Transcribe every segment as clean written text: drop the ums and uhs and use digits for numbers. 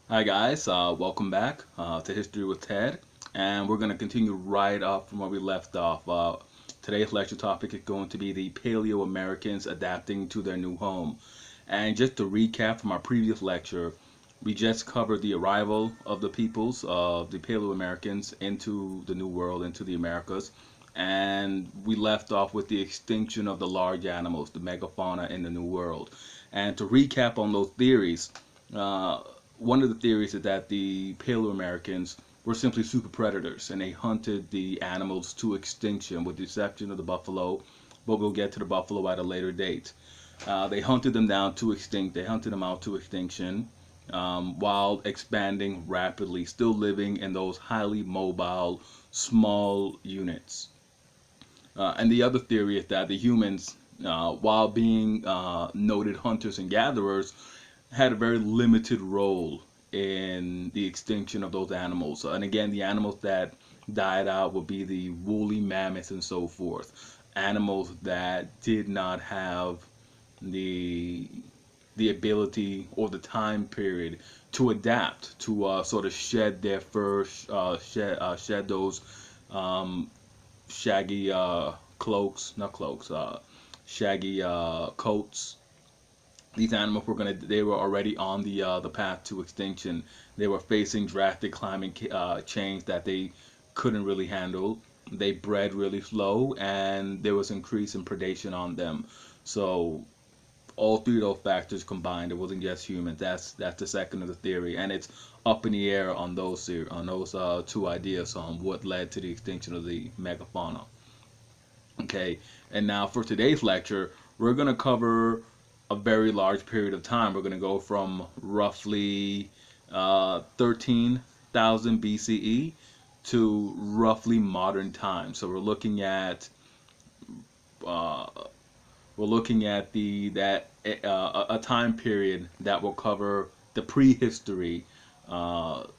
Hi guys, welcome back to History with Ted, and we're going to continue right up from where we left off. Today's lecture topic is going to be the Paleo Americans adapting to their new home. And just to recap from our previous lecture, we just covered the arrival of the peoples of the Paleo Americans into the New World, into the Americas, and we left off with the extinction of the large animals, the megafauna in the New World. And to recap on those theories, uh, one of the theories is that the Paleo-Americans were simply super predators and they hunted the animals to extinction with the exception of the buffalo, but we'll get to the buffalo at a later date. They hunted them down to extinct. They hunted them out to extinction while expanding rapidly, still living in those highly mobile, small units. And the other theory is that the humans, while being noted hunters and gatherers, had a very limited role in the extinction of those animals. And again, the animals that died out would be the woolly mammoths and so forth. Animals that did not have the the ability or the time period to adapt to sort of shed their fur, shed those um, shaggy cloaks, not cloaks, shaggy coats. These animals they were already on the path to extinction. They were facing drastic climate change that they couldn't really handle. They bred really slow, and there was increase in predation on them. So all three of those factors combined, it wasn't just humans. That's the second of the theory, and it's up in the air on those two ideas on what led to the extinction of the megafauna. Okay, and now for today's lecture, we're going to cover a very large period of time. We're going to go from roughly 13,000 BCE to roughly modern times. So uh, we're looking at the that a time period that will cover the prehistory,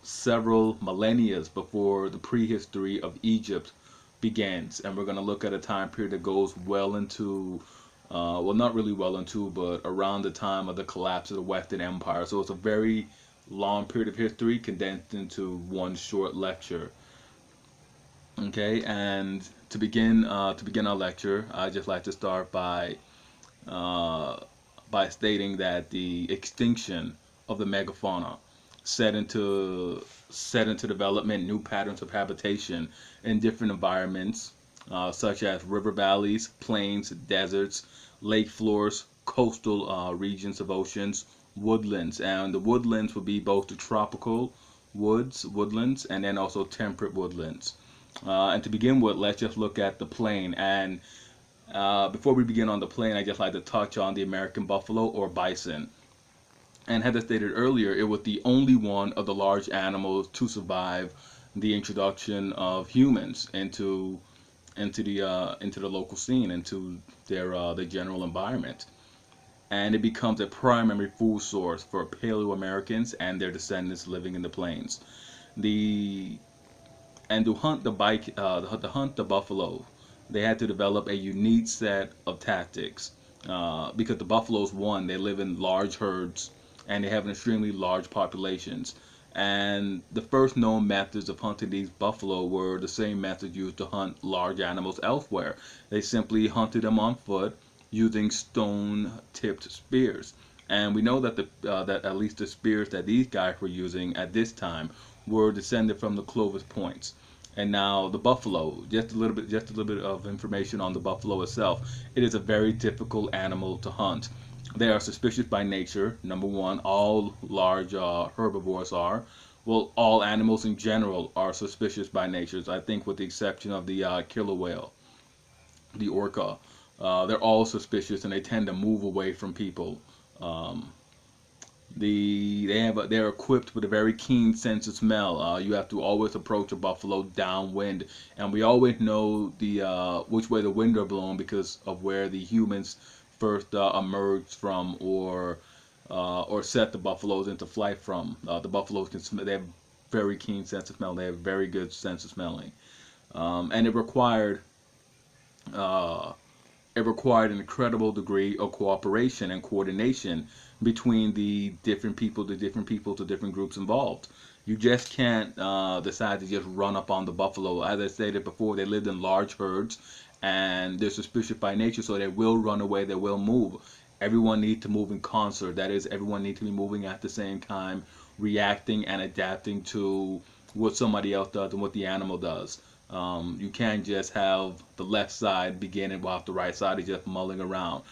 several millennia before the prehistory of Egypt begins, and we're going to look at a time period that goes well into, well, not really well into, but around the time of the collapse of the Western Empire. So it's a very long period of history condensed into one short lecture. Okay, and to begin our lecture, I'd just like to start uh, by stating that the extinction of the megafauna set into set into development new patterns of habitation in different environments, such as river valleys, plains, deserts, lake floors, coastal regions of oceans, woodlands, and the woodlands would be both the tropical woodlands, and then also temperate woodlands. And to begin with, let's just look at the plain. And before we begin on the plain, I just like to touch on the American buffalo or bison. And as I stated earlier, it was the only one of the large animals to survive the introduction of humans into the local scene, into their general environment, and it becomes a primary food source for Paleo Americans and their descendants living in the plains. The and to hunt the bike to hunt the buffalo, they had to develop a unique set of tactics because the buffaloes, one, they live in large herds and they have an extremely large populations. And the first known methods of hunting these buffalo were the same methods used to hunt large animals elsewhere. They simply hunted them on foot using stone-tipped spears. And we know that that at least the spears that these guys were using at this time were descended from the Clovis points. And now the buffalo, just a little bit of information on the buffalo itself. It is a very difficult animal to hunt. They are suspicious by nature. Number one, all large herbivores are. Well, all animals in general are suspicious by nature. I think with the exception of the killer whale, the orca. They're all suspicious and they tend to move away from people. Um, they're equipped with a very keen sense of smell. You have to always approach a buffalo downwind, and we always know the which way the wind are blowing because of where the humans first emerged from or set the buffaloes into flight from. The buffaloes can smell. They have very keen sense of smell. They have very good sense of smelling, and uh, it required an incredible degree of cooperation and coordination between the different people, to different groups involved. You just can't decide to just run up on the buffalo. As I stated before, they lived in large herds, and they're suspicious by nature, so they will run away, they will move. Everyone needs to move in concert. That is, everyone needs to be moving at the same time, reacting and adapting to what somebody else does and what the animal does. You can't just have the left side beginning while the right side is just mulling around.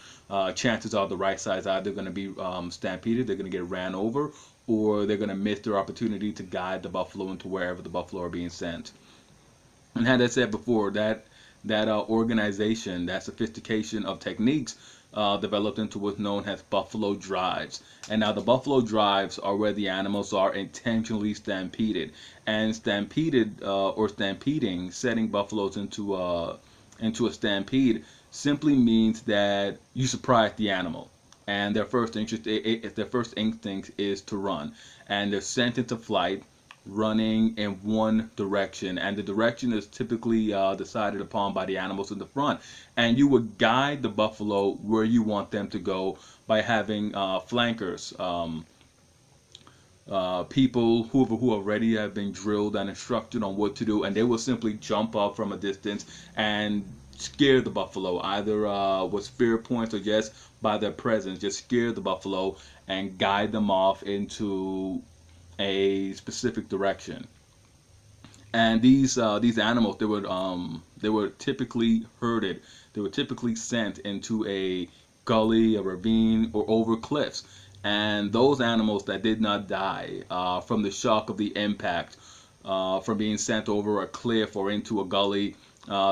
Chances are the right side is either going to be stampeded, they're going to get ran over, or they're going to miss their opportunity to guide the buffalo into wherever the buffalo are being sent. And as I said before, that organization, that sophistication of techniques developed into what's known as buffalo drives. And now the buffalo drives are where the animals are intentionally stampeded. And stampeded or stampeding, setting buffaloes into a stampede, simply means that you surprise the animal, and their first instinct is to run, and they're sent into flight, running in one direction, and the direction is typically decided upon by the animals in the front. And you would guide the buffalo where you want them to go by having flankers, people who already have been drilled and instructed on what to do, and they will simply jump up from a distance and scare the buffalo, either with spear points or just by their presence, just scare the buffalo and guide them off into a specific direction. And these animals, they were typically herded. They were typically sent into a gully, a ravine, or over cliffs. And those animals that did not die from the shock of the impact, from being sent over a cliff or into a gully,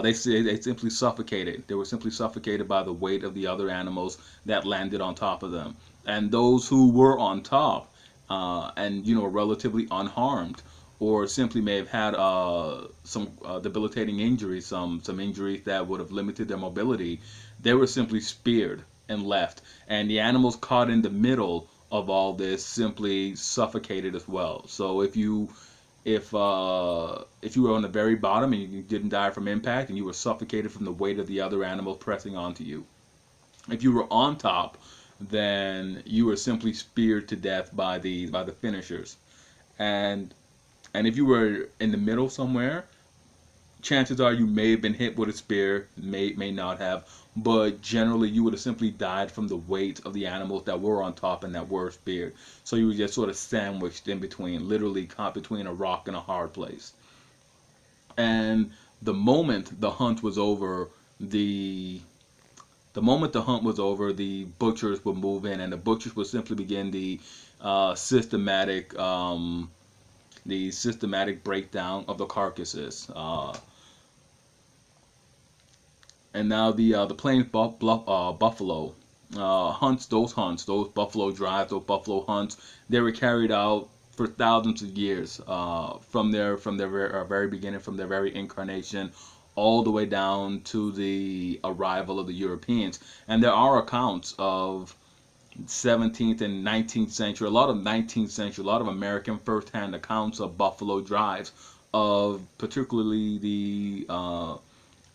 they simply suffocated. They were simply suffocated by the weight of the other animals that landed on top of them. And those who were on top, and relatively unharmed, or simply may have had some debilitating injuries, some injuries that would have limited their mobility, they were simply speared and left. And the animals caught in the middle of all this simply suffocated as well. So if you were on the very bottom and you didn't die from impact, and you were suffocated from the weight of the other animals pressing onto you. If you were on top, then you were simply speared to death by the finishers. And if you were in the middle somewhere, chances are you may have been hit with a spear, may not have, but generally you would have simply died from the weight of the animals that were on top and that were speared. So you were just sort of sandwiched in between, literally caught between a rock and a hard place. And the moment the hunt was over, the butchers would move in, and the butchers would simply begin the systematic breakdown of the carcasses. And now the plains buffalo hunts, those buffalo drives, those buffalo hunts, they were carried out for thousands of years, from their very beginning, from their very incarnation, all the way down to the arrival of the Europeans. And there are accounts of 17th and 19th century, a lot of 19th century, a lot of American first-hand accounts of buffalo drives, of particularly the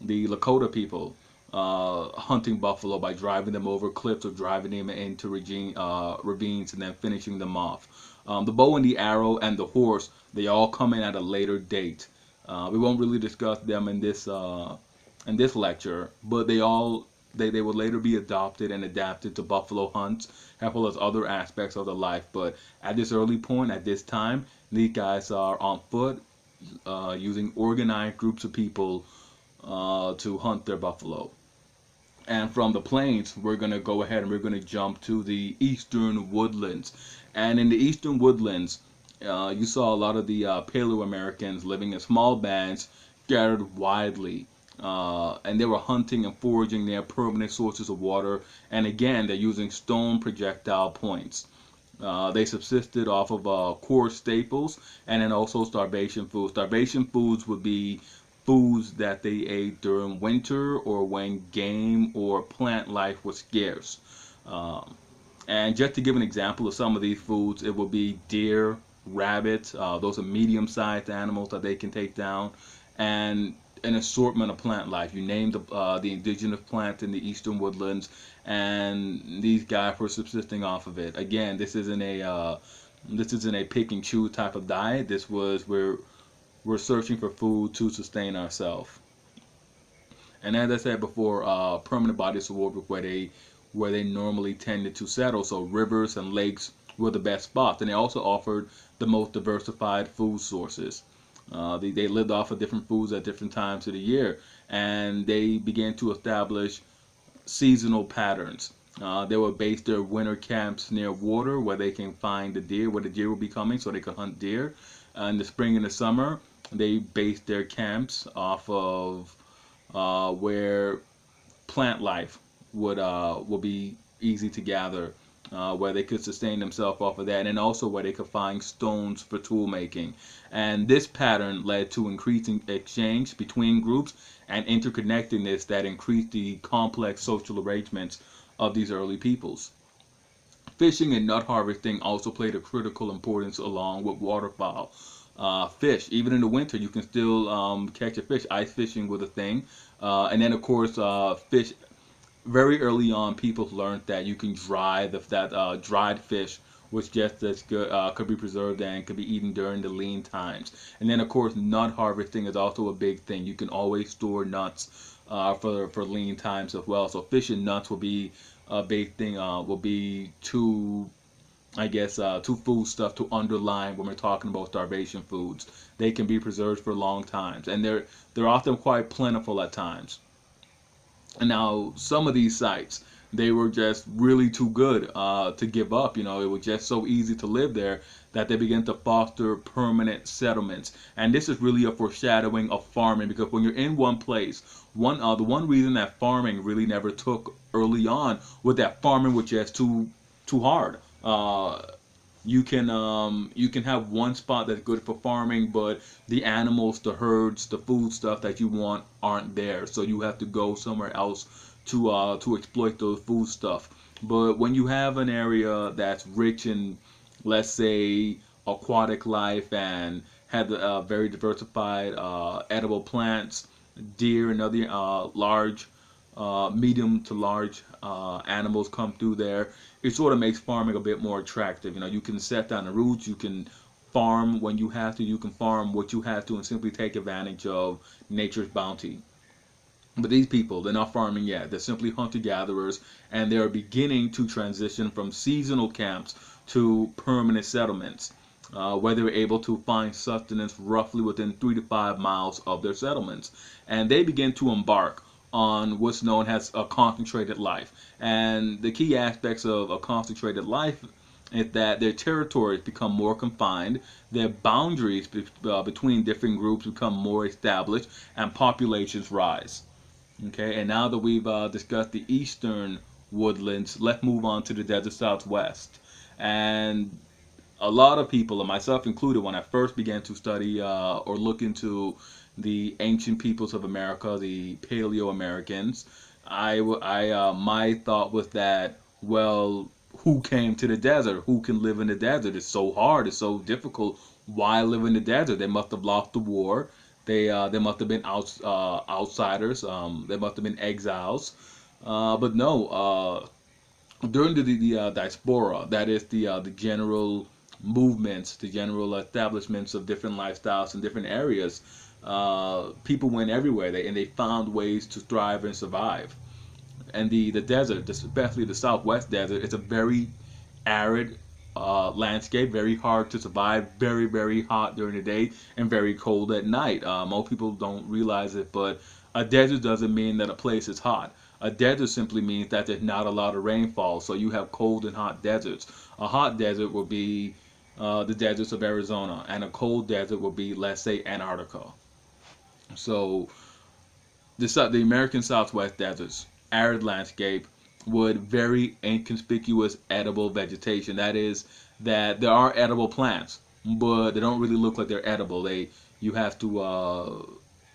Lakota people hunting buffalo by driving them over cliffs or driving them into ravines and then finishing them off. The bow and the arrow and the horse, they all come in at a later date. We won't really discuss them in this lecture, but they would later be adopted and adapted to buffalo hunts, as well as other aspects of their life. But at this early point, at this time, these guys are on foot, using organized groups of people to hunt their buffalo. And from the plains, we're going to go ahead and we're going to jump to the eastern woodlands. And in the eastern woodlands, you saw a lot of the Paleo-Americans living in small bands, scattered widely. And they were hunting and foraging their permanent sources of water. And again, they're using stone projectile points. They subsisted off of core staples and then also starvation foods. Starvation foods would be foods that they ate during winter or when game or plant life was scarce. And just to give an example of some of these foods, it would be deer, rabbits. Those are medium-sized animals that they can take down. And an assortment of plant life. You name the indigenous plant in the eastern woodlands, and these guys were subsisting off of it. Again, this isn't a pick and choose type of diet. This was where we're searching for food to sustain ourselves. And as I said before, permanent bodies of water where they normally tended to settle. So rivers and lakes were the best spots, and they also offered the most diversified food sources. They lived off of different foods at different times of the year, and they began to establish seasonal patterns. They would base their winter camps near water where they can find the deer, where the deer will be coming, so they could hunt deer. In the spring and the summer, they based their camps off of where plant life would be easy to gather, where they could sustain themselves off of that, and also where they could find stones for tool making. And this pattern led to increasing exchange between groups and interconnectedness that increased the complex social arrangements of these early peoples. Fishing and nut harvesting also played a critical importance along with waterfowl. Fish, even in the winter, you can still catch a fish. Ice fishing was a thing. And then, of course, fish. Very early on, people learned that you can dry that dried fish was just as good, could be preserved and could be eaten during the lean times. And then, of course, nut harvesting is also a big thing. You can always store nuts for lean times as well. So fish and nuts will be a big thing. Will be two food stuff to underline when we're talking about starvation foods. They can be preserved for long times, and they're often quite plentiful at times. And now some of these sites, they were just really too good to give up. You know, it was just so easy to live there that they began to foster permanent settlements. And this is really a foreshadowing of farming, because when you're in one place, the one reason that farming really never took early on was that farming was just too hard. You can have one spot that's good for farming, but the animals, the herds, the food stuff that you want aren't there. So you have to go somewhere else to exploit those food stuff. But when you have an area that's rich in, let's say, aquatic life and had very diversified edible plants, deer and other large, medium to large animals come through there, it sort of makes farming a bit more attractive. You know, you can set down the roots, you can farm when you have to, you can farm what you have to, and simply take advantage of nature's bounty. But these people, they're not farming yet. They're simply hunter-gatherers, and they're beginning to transition from seasonal camps to permanent settlements, where they're able to find sustenance roughly within 3 to 5 miles of their settlements. And they begin to embark on what's known as a concentrated life. And the key aspects of a concentrated life is that their territories become more confined, their boundaries between different groups become more established, and populations rise. Okay, and now that we've discussed the eastern woodlands, let's move on to the desert southwest. And a lot of people, and myself included, when I first began to study or look into the ancient peoples of America, the Paleo-Americans, my thought was that, well, who came to the desert? Who can live in the desert? It's so hard. It's so difficult. Why live in the desert? They must have lost the war. They must have been outsiders. They must have been exiles. But no. During the diaspora, that is the general movements, the general establishments of different lifestyles in different areas, people went everywhere, and they found ways to thrive and survive. And the desert, especially the Southwest desert, it's a very arid landscape, very hard to survive, very, very hot during the day, and very cold at night. Most people don't realize it, but a desert doesn't mean that a place is hot. A desert simply means that there's not a lot of rainfall, so you have cold and hot deserts. A hot desert will be the deserts of Arizona, and a cold desert will be, let's say, Antarctica. So the American Southwest deserts, arid landscape with very inconspicuous edible vegetation. That is, that there are edible plants, but they don't really look like they're edible. You have to,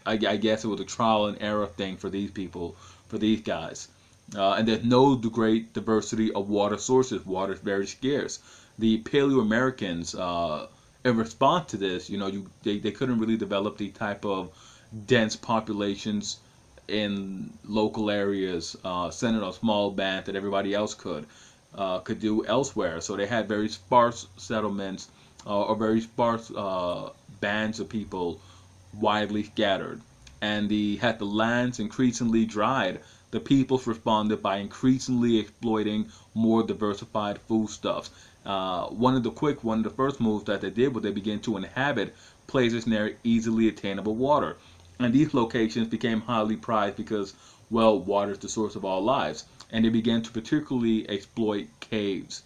I guess it was a trial and error thing for these people, for these guys. And there's no great diversity of water sources. Water is very scarce. The Paleo-Americans, in response to this, they couldn't really develop the type of dense populations in local areas, centered on small band that everybody else could do elsewhere. So they had very sparse settlements, or very sparse bands of people widely scattered. And had the lands increasingly dried, the peoples responded by increasingly exploiting more diversified foodstuffs. One of the first moves that they did was they began to inhabit places near easily attainable water. And these locations became highly prized because, well, water is the source of all lives. And they began to particularly exploit caves.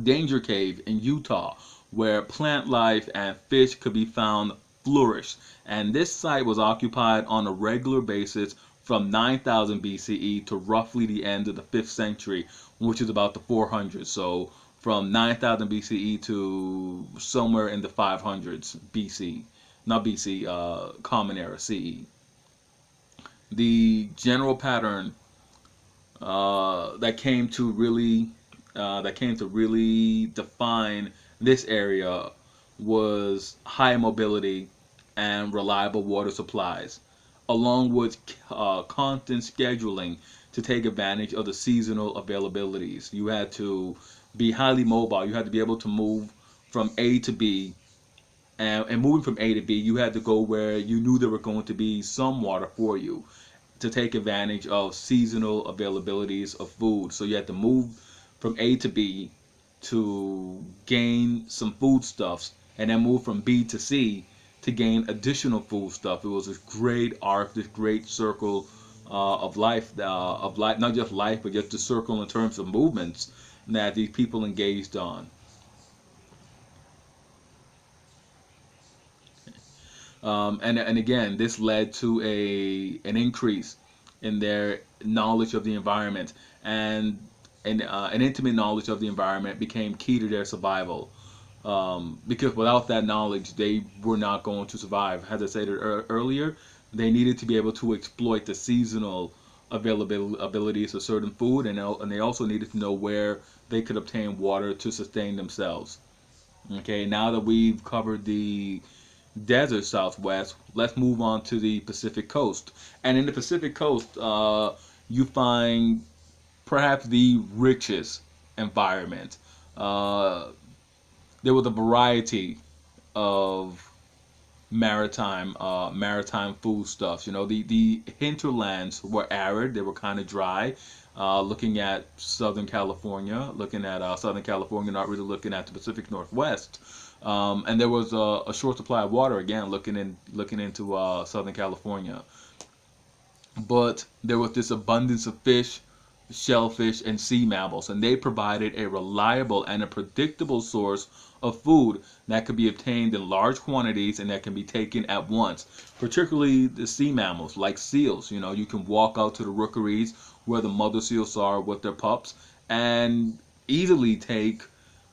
Danger Cave in Utah, where plant life and fish could be found, flourished. And this site was occupied on a regular basis from 9000 BCE to roughly the end of the 5th century, which is about the 400s. So from 9000 BCE to somewhere in the 500s BC, not BC, Common Era CE. The general pattern that came to really define this area was high mobility and reliable water supplies, along with constant scheduling to take advantage of the seasonal availabilities. You had to be highly mobile. You had to be able to move from A to B. And moving from A to B, you had to go where you knew there were going to be some water for you to take advantage of seasonal availabilities of food. So you had to move from A to B to gain some foodstuffs, and then move from B to C to gain additional foodstuff. It was this great arc, this great circle of life, not just life, but just the circle in terms of movements that these people engaged on. And again, this led to an increase in their knowledge of the environment, and an intimate knowledge of the environment became key to their survival. Because without that knowledge, they were not going to survive. As I said earlier, they needed to be able to exploit the seasonal abilities of certain food, and they also needed to know where they could obtain water to sustain themselves. Okay, now that we've covered the desert Southwest, let's move on to the Pacific Coast. And in the Pacific Coast, you find perhaps the richest environment. There was a variety of maritime foodstuffs. You know, the hinterlands were arid; they were kind of dry. Looking at Southern California, not really looking at the Pacific Northwest. And there was a short supply of water again, looking into Southern California. But there was this abundance of fish, shellfish, and sea mammals, and they provided a reliable and a predictable source of food that could be obtained in large quantities and that can be taken at once. Particularly the sea mammals, like seals. You know, you can walk out to the rookeries where the mother seals are with their pups and easily take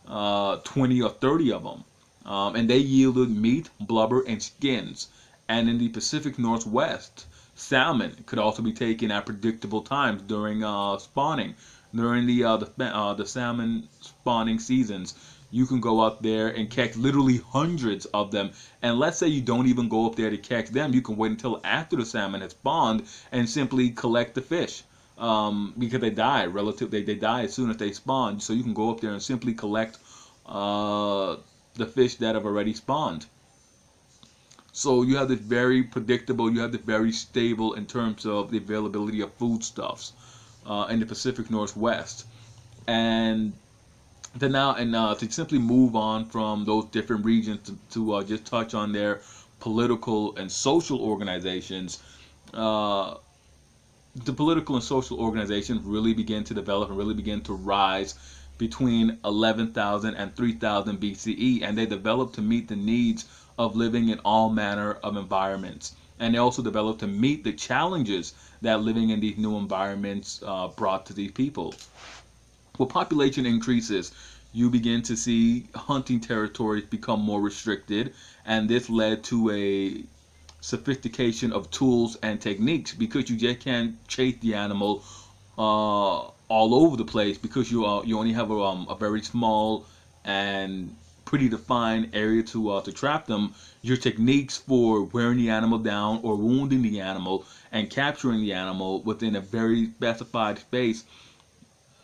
20 or 30 of them. And they yielded meat, blubber, and skins. And in the Pacific Northwest, salmon could also be taken at predictable times during spawning. During the salmon spawning seasons, you can go out there and catch literally hundreds of them. And let's say you don't even go up there to catch them, you can wait until after the salmon has spawned and simply collect the fish. Because they die they die as soon as they spawn. So you can go up there and simply collect the fish that have already spawned. So you have this very predictable, you have this very stable in terms of the availability of foodstuffs in the Pacific Northwest. And to simply move on from those different regions to just touch on their political and social organizations. The political and social organizations really began to develop and really began to rise between 11,000 and 3000 BCE, and they developed to meet the needs of living in all manner of environments. And they also developed to meet the challenges that living in these new environments brought to these people. When population increases, you begin to see hunting territories become more restricted, and this led to a sophistication of tools and techniques, because you just can't chase the animal all over the place, because you only have a very small and pretty defined area to trap them, your techniques for wearing the animal down or wounding the animal and capturing the animal within a very specified space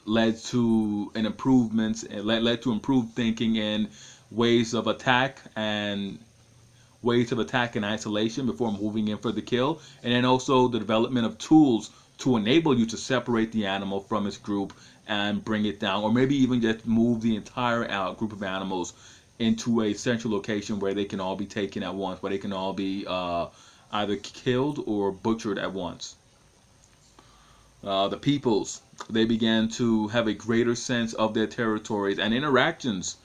led to an improvements and led to improved thinking and ways of attack and isolation before moving in for the kill, and then also the development of tools to enable you to separate the animal from its group and bring it down, or maybe even just move the entire group of animals into a central location where they can all be taken at once, where they can all be either killed or butchered at once. The peoples, they began to have a greater sense of their territories, and interactions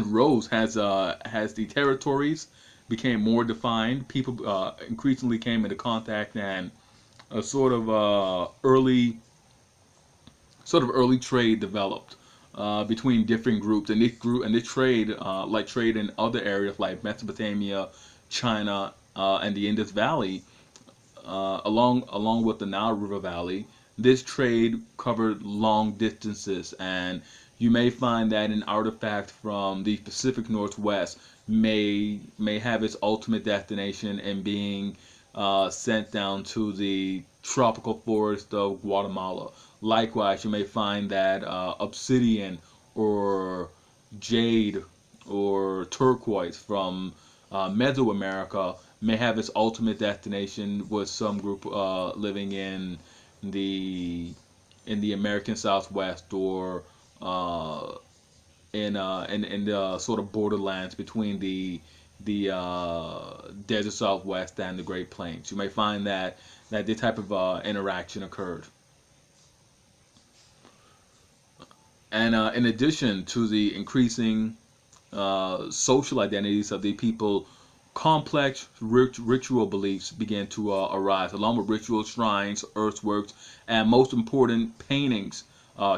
rose as the territories became more defined. People increasingly came into contact, and a sort of early trade developed between different groups, and this trade, like trade in other areas like Mesopotamia, China, and the Indus Valley, along with the Nile River Valley. This trade covered long distances, and you may find that an artifact from the Pacific Northwest may have its ultimate destination in being sent down to the tropical forest of Guatemala. Likewise, you may find that obsidian or jade or turquoise from Mesoamerica may have its ultimate destination with some group living in the American Southwest, or in the sort of borderlands between the desert Southwest and the Great Plains. You may find that this type of interaction occurred. And in addition to the increasing social identities of the people, complex ritual beliefs began to arise, along with ritual shrines, earthworks, and most important, paintings,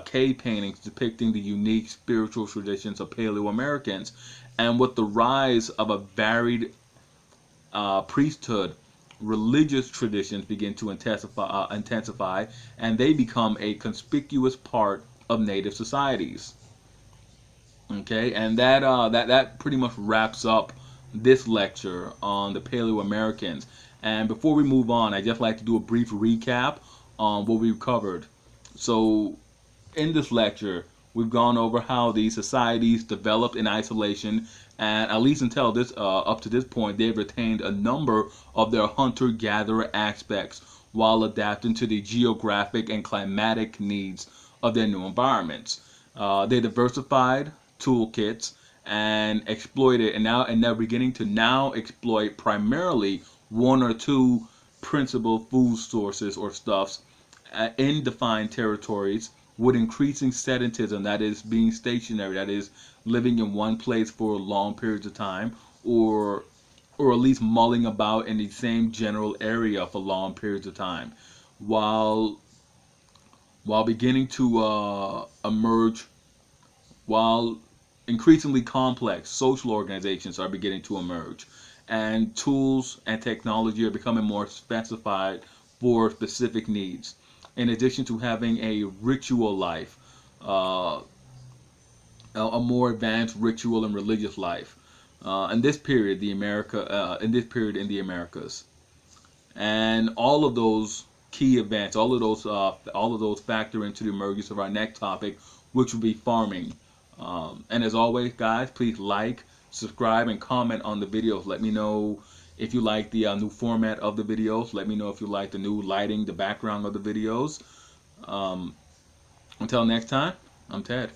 cave paintings depicting the unique spiritual traditions of Paleo-Americans. And with the rise of a varied priesthood, religious traditions begin to intensify, and they become a conspicuous part of native societies. Okay, and that pretty much wraps up this lecture on the Paleo-Americans. And before we move on, I'd just like to do a brief recap on what we've covered. So in this lecture, we've gone over how these societies developed in isolation, and at least until this up to this point, they've retained a number of their hunter-gatherer aspects while adapting to the geographic and climatic needs of their new environments. They diversified toolkits and exploited, and they're beginning to now exploit primarily one or two principal food sources or stuffs in defined territories, with increasing sedentism, that is being stationary, that is living in one place for long periods of time, or at least mulling about in the same general area for long periods of time, while beginning to emerge, while increasingly complex social organizations are beginning to emerge, and tools and technology are becoming more specified for specific needs. In addition to having a ritual life, a more advanced ritual and religious life, in this period, in the Americas, and all of those key events, all of those factor into the emergence of our next topic, which will be farming. And as always, guys, please like, subscribe, and comment on the videos. Let me know if you like the new format of the videos. Let me know if you like the new lighting, the background of the videos. Until next time, I'm Ted.